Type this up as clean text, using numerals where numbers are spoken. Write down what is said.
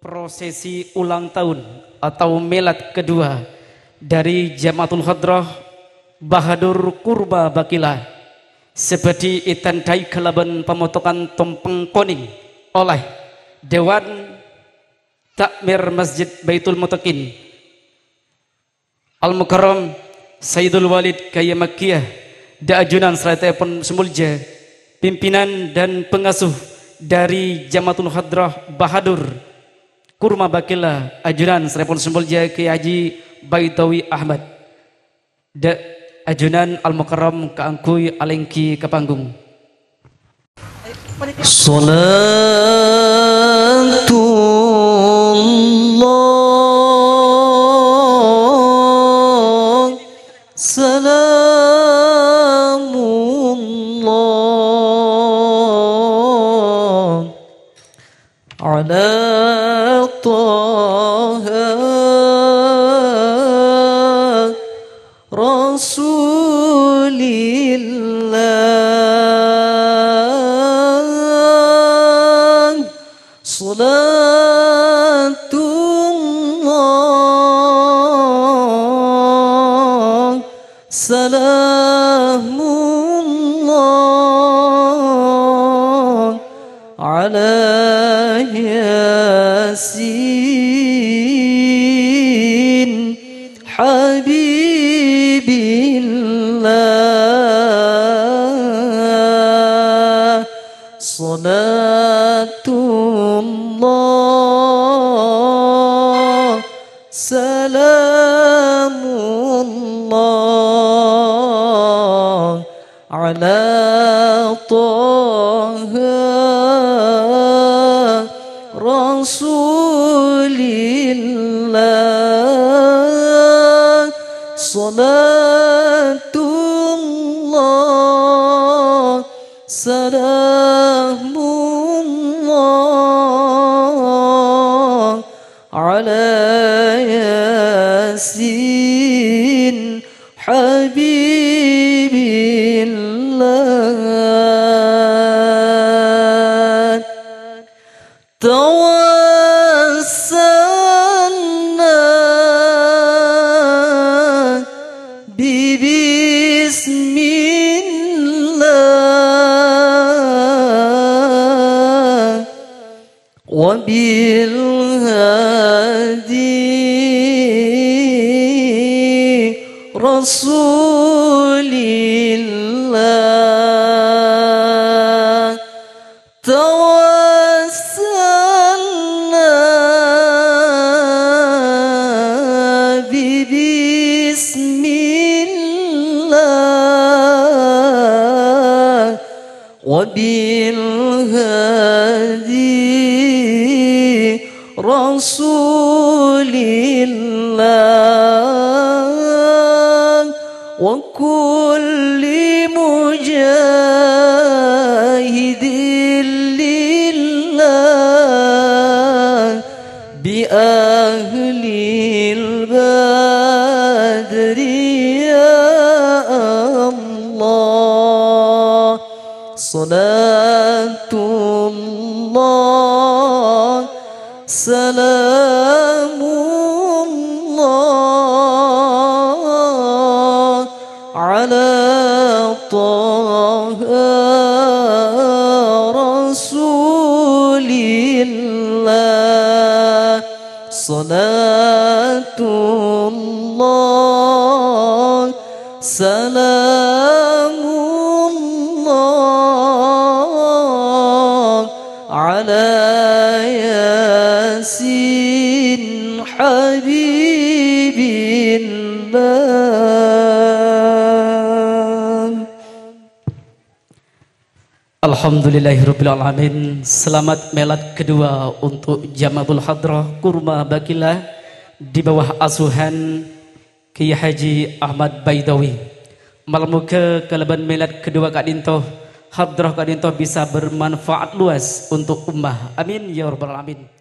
prosesi ulang tahun atau milad kedua dari Jamaatul Hadrah Bahadur Kurba Bakilah seperti itandai kelaban pemotongan tumpeng koning oleh Dewan Takmir Masjid Baitul Mutaqin Al-Mukarram Sayyidul Walid Kaya Makkiyah da ajunan serta pun semulja pimpinan dan pengasuh dari Jamaatul Hadrah Bahadur Kurma Bakilah ajunan serta pun semulja Kiai Haji Baitawi Ahmad da ajunan Al-Mukarram keangkui alengki ke panggung. Salatullah salamullah ala taha Rasulillah salatullah salamullah ala yasin habibillah salatullah salamullah ala taha Rasulillah salatullah salamullah ala yasin habibillah tawassalna bismillah wa bil hadi rasulillah tawassalna bismillah wa bil hadi rasulillah wa kulli mujahidin lillah bi ahlil badri ya Allah salatullah salamullah ala taha rasulillah salatullah salamullah ala yasin habibillah. Alhamdulillahirabbil alamin. Selamat milad kedua untuk Jamaatul Hadrah Kurma Bakilah di bawah asuhan Kiai Haji Ahmad Baitawi. Malam muka keleban milad kedua Kak Dintoh Hadrah Kak Dintoh bisa bermanfaat luas untuk ummah. Amin ya rabbal alamin.